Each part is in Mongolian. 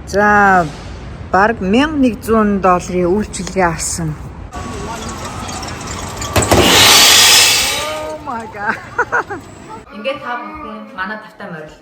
За бараг $1100 үйлчилгээ авсан. Oh my god. Ингээд та бүхэн манай тавтай морил.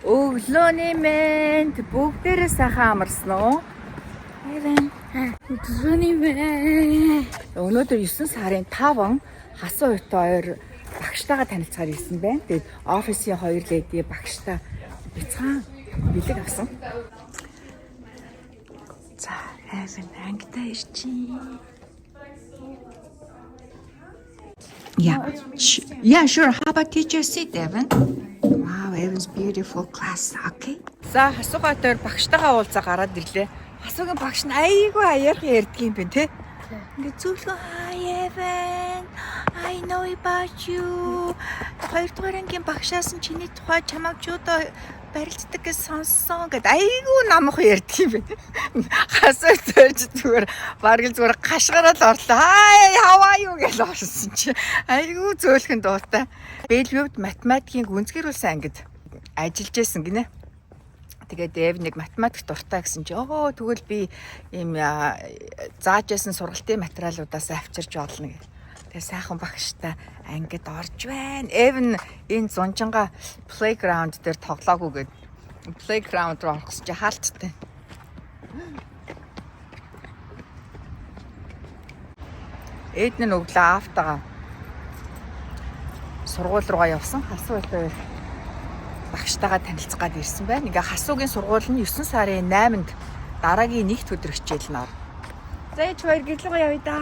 Өглөөний мэнд бүгдээрээ сайхан амарсан уу? Өглөөний мэнд. Өнөөдөр 9 сарын 5 хасуу уйтай хоёр багштайгаа танилцахаар ирсэн байна. Тэгээд офисын хоёр леди багштай бяцхан бэлэг авсан. За, Evan ангитай ирчихье. Yeah, sure. How about teach your seat, Evan? Wow, Evan's beautiful class. Okay. За, хасуугаатаар багштайгаа уулзаа гараад ирлээ. Хасуугийн багш нь айгүй аяархан ярьдаг юм байна, тий? Ингээд зөвлөгөө hi Evan. I know about you. Хоёрдугаар ангийн багшаас нь чиний тухай чамайг чудаа барилддаг гэж сонссон гэд айгүй намх ярьдаг юм байна. Хасуу төрж зүгээр бараг зүгээр гашгараад орлоо. Hi, how are you гэж орсон чи. Айгүй зөөлхөн дуутай. Бэлбэвд математикийн гүнзгийрүүлсэн ангид ажиллаж байсан гинэ. Тэгээд Эвнийг математик дуртай гэсэн чи оо тэгвэл би ийм зааж байсан сургалтын материалуудаас авчирч олно гэх. Тэгээ сайхан багштай ангид орж байна. Эвн энэ зунжинга playground дээр тоглоагүй гээд playground руу орох гэж хаалттай. Эдний өглөө автагаа сургууль руугаа явсан. Хасуу уйтай багштайгаа танилцах гад ирсэн байна. Ингээ хасуугийн сургууль нь 9 сарын 8-нд дараагийн нэгд өдөр хичээл нь ор. За яж хоёр гэрлэгөө явъя да.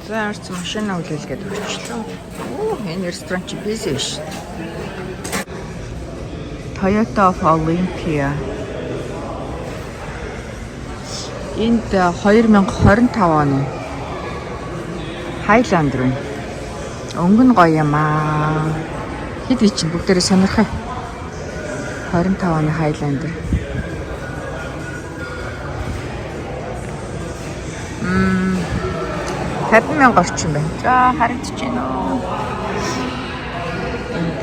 Заарч машина үлээлгээд өгчлөө. Энэ ресторан чи busy шүү. Toyota of Olympia. Энд 2025 оны Highlander. Өнгө нь гоё юм аа. Хэд чинь бүгдээрээ сонирхоо. 25 оны Highlander. $50,000 орчим байна. За харагдаж байна уу?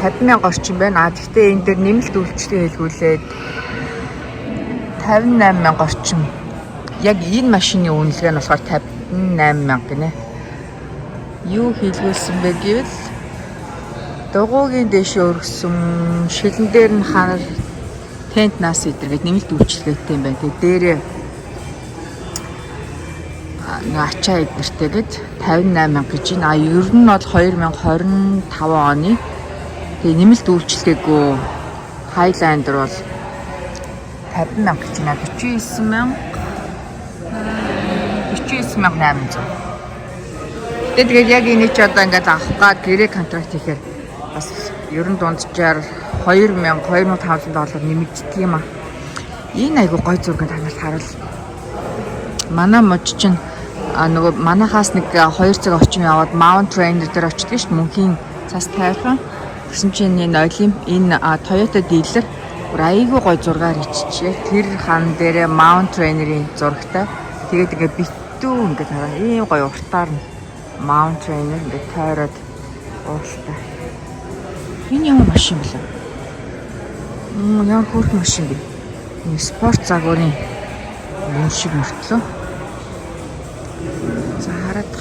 $50,000 орчим байна. Гэхдээ энэ дээр нэмэлт үйлчлэгээ хэлгүүлээд $58,000 орчим. Яг энэ машины үнэлгээ нь болохоор $58,000 гинэ. Юу хэлгүүлсэн бэ гэвэл дугуйгийн дээшээ өргөсөн шилэн дээр нь ханар тент нас идэргээд нэмэлт үйлчлэгээтэй юм байна. Тэгээ дээрээ ачаа эднэртэйгээд $58,000 гэж байна. Ер нь бол 2025 оны тэгээ нэмэлт үйлчлэгээгүй Highlander бол $50,000 гэж байна. $49,800. Тэгээд яг энийг ч одоо ингээд авах гад гэрээ контракт хийхээр бас ер нь дунджаар $2,500 нэмэгддэг юм аа. Энэ айгу гой зургийг танаас харуул. Манай мод чинь нөгөө манахаас нэг 2 цаг орчим яваад Mount Rainier дээр очдөг шүү дээ. Мөнхийн цас тайрхан. Тэгсэн чинь энэ Toyota dealer айгүй гой зургаар иччихээ. Тэр хан дээрээ Mount Rainier-ийн зурагтай. Тэгээд ингээ битүү ингээ хараа. Ийм гой уртаар нь Mount Rainier ингээ тойроод ууралтай. Энэ ямар машин бэ? Ямар хөөрхөн машин бэ? Энэ спорт загварын мөн шиг мөртлөө. За хараад.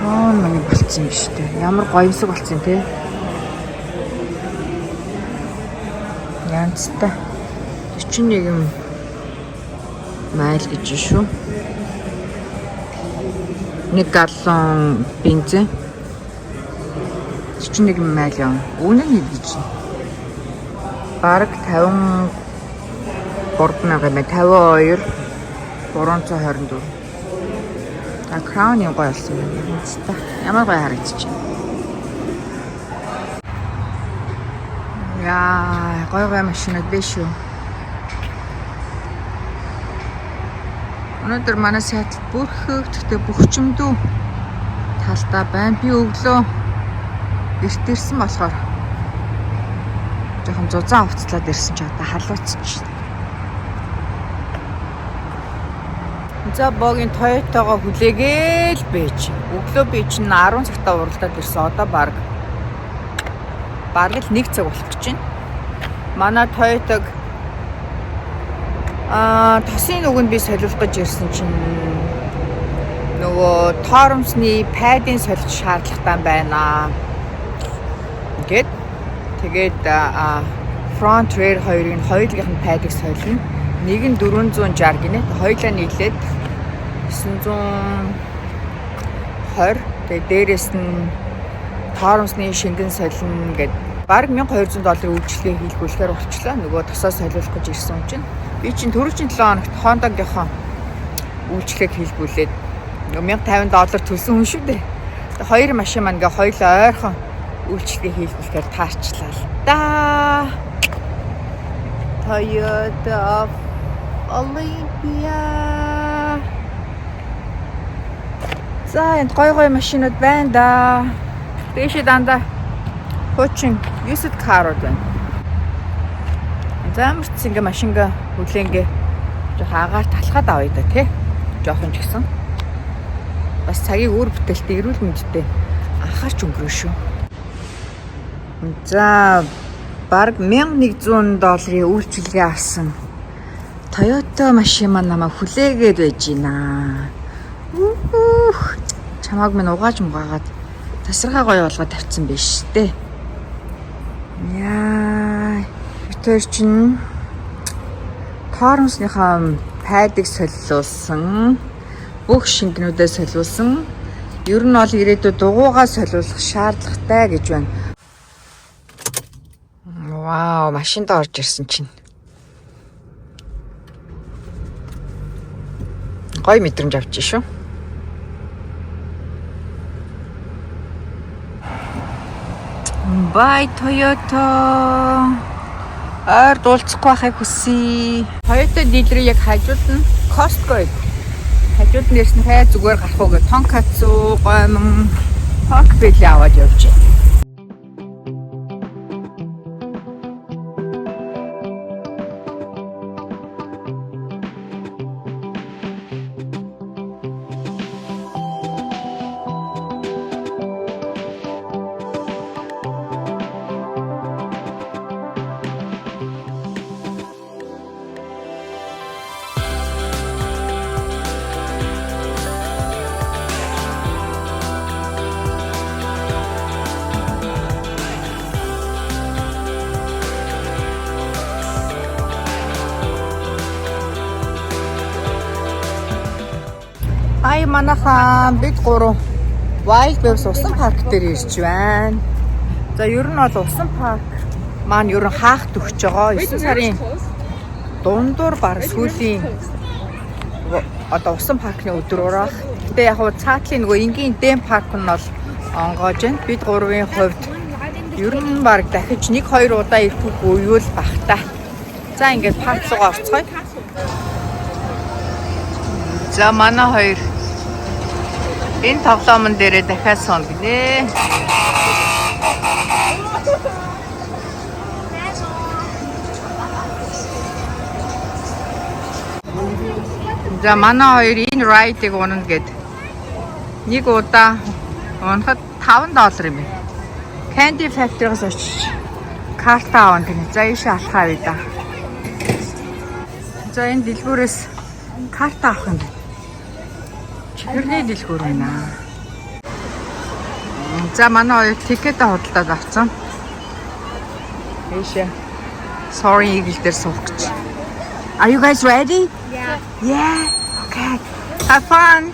Манай болцсон юм шүү дээ. Ямар гоёмсог болцсон те. Янцтай. 41 майл гэж шүү. 1 галлон бензин. 41 миллион. Үнэ нь гэж. Бараг 53,000 юм. 52 324. А Crown юм гоё болсон юм. Ямар гоё харагдчих. Яа, гоё машинууд биш үү? Өнөөдөр манай сайт бүрхэгдэлтэй бөхчмдүү талдаа байна. Би өглөө эрт ирсэн болохоор жоохон зузаан хувцлаад ирсэн ч одоо халууцчих. За богийн Toyota-го хүлээгээл бэж. Өглөө би чинь 10 цагтаа уралдаад ирсэн. Одоо баг л 1 цаг болчих чинь. Манай Toyota-г тосын нүгэнд би солиулах гэж ирсэн чинь нөгөө торомсны пайдын солих шаардлагатай байна. Тэгээд front rear хоёрын хоёулынх нь пайдыг солино. Нэг нь 460 гинэ. Хоёулаа нийлээд 920. Тэгээд дээрэс нь торомсны шингэн солино гэд бараг $1200 үйлчлэгээ хийлгүүлэхээр болчлаа. Нөгөө тосоо солиулах гэж ирсэн юм чинь. Би чинь түрүүчийн 7 хоногт Honda-гийнхаа үйлчлэгийг хийлгүүлээд $1050 төлсөн хүн шүү дээ. Тэгээд хоёр машин маань ингээ хоёулаа ойрхон үйлчлэгээ хийлгүүлэхээр таарчлаа л да. Toyota of Olympia. За энэ гоё машинууд байна да. Дэше дандаа хуучин used car-ууд байна. Замарч ингээ машингаа хүлээнгээ жоохон агаар талхаад авъя да тий. Жоохон ч гэсэн. Бас цагийг өөр бүтээлтэй эрүүл мэндтэй анхаарч өнгөрөө шүү. За бараг $1100 үйлчилгээ авсан Toyota машин маань намайг хүлээгээд байж байна. Чамааг минь угааж мгаагаад тасархаа гоё болгоод тавьсан биш дээ. Яа. Тэр чинь торомсныхаа пайдыг солиулсан. Бүх шингэнүүдээ солиулсан. Ер нь бол ирээдүйд дугуйгаа солиулах шаардлагатай гэж байна. Вау, машинд орж ирсэн чинь. Гоё мэдрэмж авчих шүү. Bye Toyota. Ойр дуулцахгүй байхыг хүсье. Toyota дилер яг хажууд нь Costco. Хажууд нь ирсэн хай зүгээр гарах уу гэж Tonkatsu гомн Pork Belly аваад явж байна. Ай манайхаа бид гурав Wild Waves усан парк дээр ирж байна. За ер нь бол усан парк маань ер нь хаахт өгч байгаа. 9 сарын дундуур баг сүүлийн одоо усан паркны өдрөөр баг. Гэтэ яг хуу цаатлын нөгөө энгийн дэм парк нь бол онгоож байна. Бид гурвын хувьд ер нь баг дахиж 1-2 удаа ирэх үеүл бах та. За ингээд парк руу орцгоё. За манай хоёр энэ тоглоомн дээрээ дахиад сонгонэ. За манай хоёр энэ ride-ыг унана гэд нэг удаа унахад $5 юм байна. Candy Factory-гаас очиж карта авах гэнэ. За ийшээ алхаа авъя да. За энэ дэлгүүрээс карта авах юм байна. Чихэрний дэлгүүр байна. За манай хоёр тикет худалдаад авсан. Ийшээ Sorry Eagle дээр суух гэж. Are you guys ready? Yeah. Yeah. Okay. Have fun.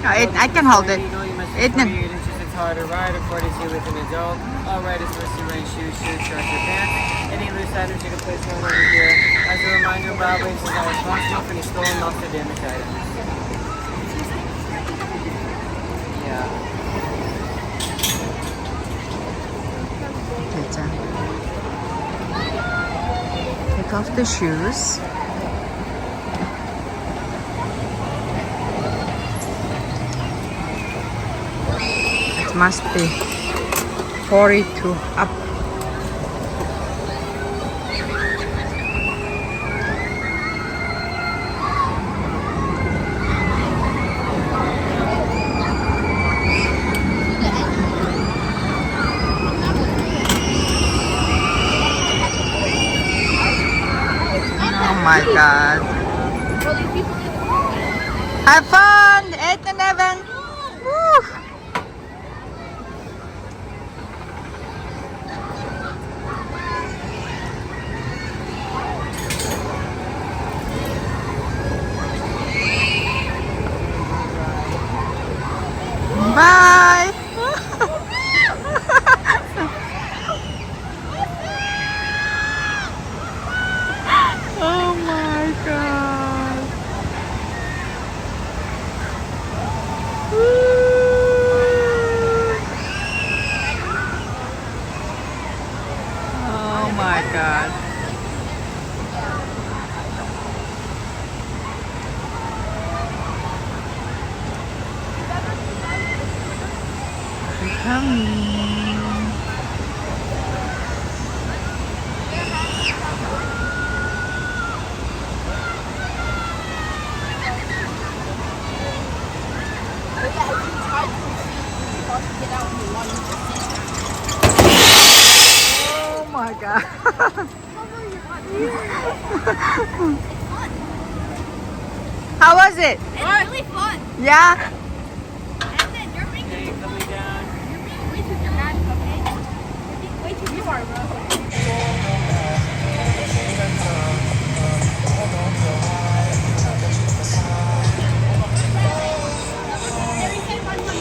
I can hold it. Edna. It's hard to ride according to with an adult. All riders must be wearing shoes, shirts, or pants. Any loose items you can place one over here. As a reminder, Bob Waits is not responsible for any stolen, lost, or damaged items. Yeah. Take off the shoes. It must be 42 up. Oh my God. Have fun, Ed and Evan. Woo. Bye. Oh my God. Oh my God. They're coming. Oh my God. How was it? It's really fun. Yeah? And then you're making Okay, coming down. you're being way too dramatic, okay? You're being way too you are, bro.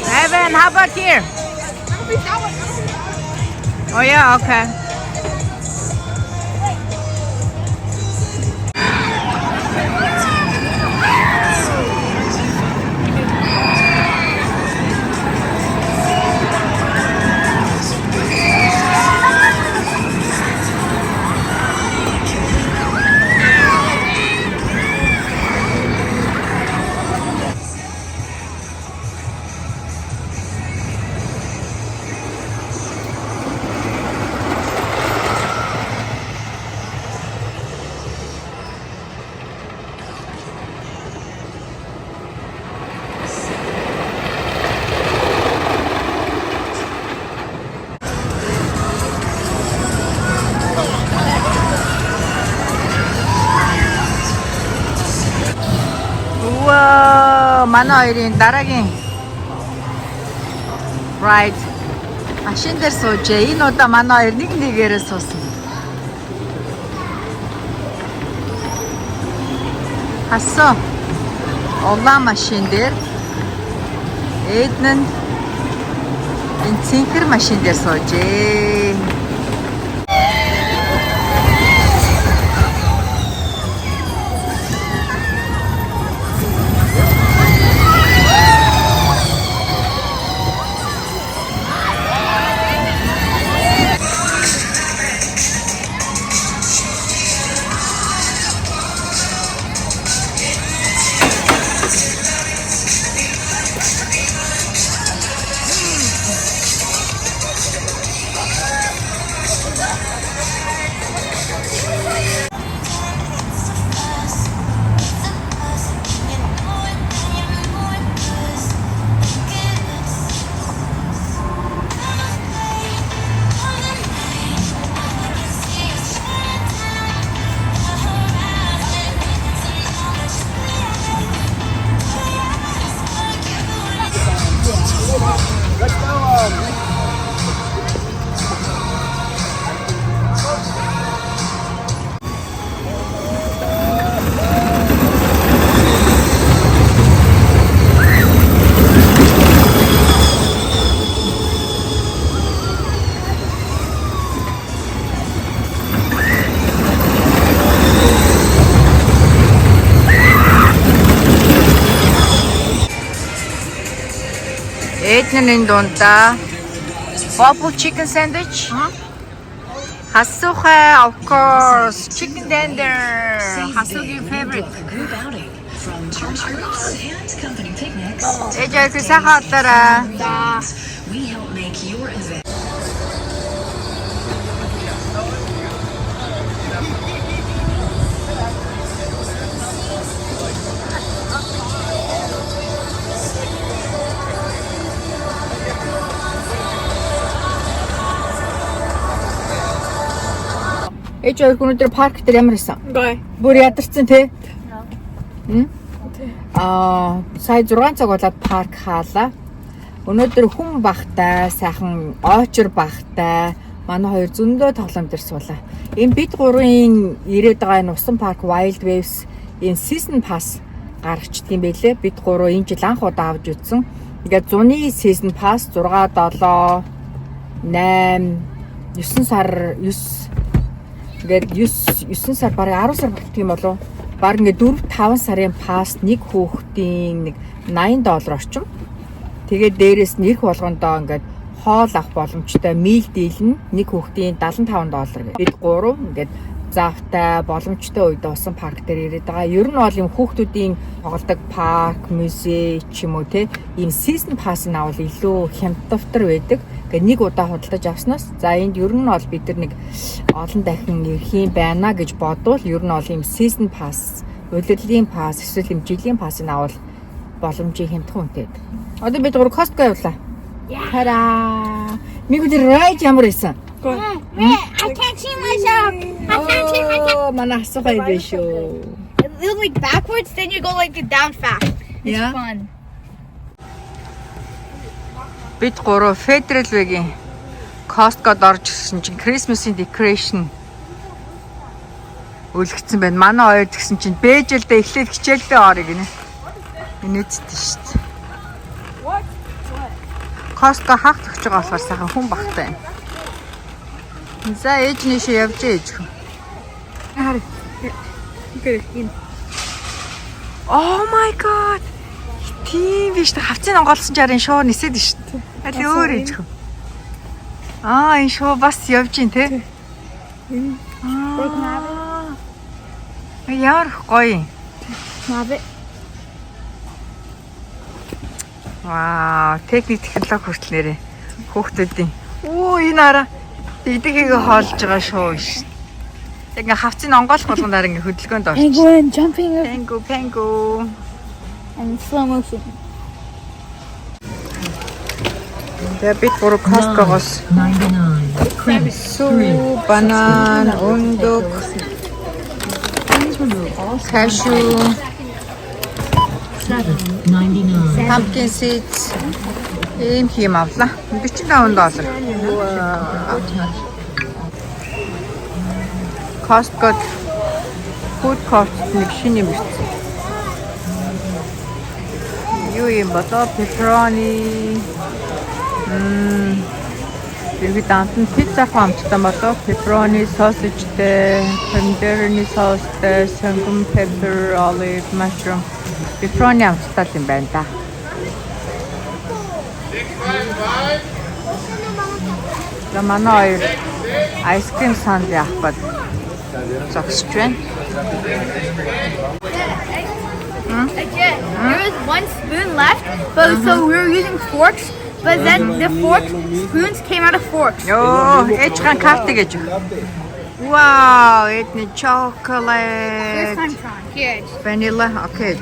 Evan, how about here? Oh yeah, okay. 우와, 만화일인 나라기. Right. 신들 소재 이 노다 만화일 닉닉에를 썼습니다. 갔어. 올라마 신들. 에이드는 인팅크르 마신들 소재. Эднэрийн дундаа bubble chicken sandwich. Хасухай, of course, chicken tender. Хасугийн favorite. Ejay kusahатара. We help make your event. Ejay өнөөдөр парк дээр ямар исэн? Гой. Бүр ядарсан те? Сая 6 цаг болоод парк хаалаа. Өнөөдөр хүн багтай, сайхан очор багтай манай хоёр зөндөө тоглоом дээр суулаа. Энэ бид гурвын ирээд байгаа энэ усан парк Wild Waves энэ season pass гаргачдаг юм байлээ. Бид гурав энэ жил анх удаа авч үзсэн. Ингээд зуны season pass 6, 7, 8, 9 сар 9 ингээд 9 сар бараг 10 сар болтго юм болов. Бараг ингээд 4-5 сарын пасс нэг хүүхдийн нэг $80 орчим. Тэгээд дээрэс нь ирэх болгондоо ингээд хоол авах боломжтой meal deal нь нэг хүүхдийн $75 гэх. Бид гурав ингээд завтай боломжтой үед усан парк дээр ирээд байгаа. Ер нь бол юм хүүхдүүдийн тоглодог парк, музей ч юм уу те ийм season pass нь авал илүү хямдтар байдаг. Ингээд нэг удаа худалдаж авснаас за энд ер нь бол бид нар нэг олон дахин ирэх юм байна гэж бодвол ер нь бол ийм season pass, удирдлагын pass, эсвэл юм жилийн pass-ыг авал боломжийг хямдхан үнэтэй. Одоо бид гур Costco явлаа. Тара. Мигүд райд ямар исэн? I can't see myself. I can't see myself. Манай асуухай биш шүү. You look like backwards, then you go like down fast. It's Yeah. fun. Бид гурав Federal Way-гийн Costco-д орж ирсэн чинь Christmas-ийн decoration үлгцсэн байна. Манай хоёр тэгсэн чинь бэжэлдээ эхлээд хичээлдээ орё гинэ. Инээдтэй шүү дээ. Costco хах төгч байгаа болохоор сайхан хүн багтай. За ээж нэшээ явж ээж. Хараа. Oh my god. Тийм биш та хавцын онгоолсон чарын шоу нисээд шүү дээ. Аль өөр ээж хөө. Энэ шоу бас явж гин те. Яар гоё. Love it. Вау, техник технологи хүртэл нэрээ хүүхдүүдийн. Энэ араа идэхийг хоолж байгаа шоу шүү. Яг ингээ хавцын онгоолох болгоноор ингээ хөдөлгөөнд орчих. Penguin and jumping Пенгу. and slow motion. Тэгээ бид гурав Costco-гоос 99. сүү, банан, өндөг, cashew, 99. pumpkin seeds ийм хийм авлаа. $45. Costco food court нэг шинэ юм ирсэн. Юу юм ба та pepperoni. Тэгээд антэн пицца хамттай болоо pepperoni sausage-тэй, tandoori sauce-тэй, sangum pepper, olive, mushroom. Pepperoni хамттай юм байна да. За манай хоёр ice cream санд яах гээд зогсож байна. Again, there was one spoon left, but so we were using forks, but then the spoons came out of forks. Йоо, ээж ган карт гэж. Вау, эдний chocolate, First time trying. Here. vanilla, окей.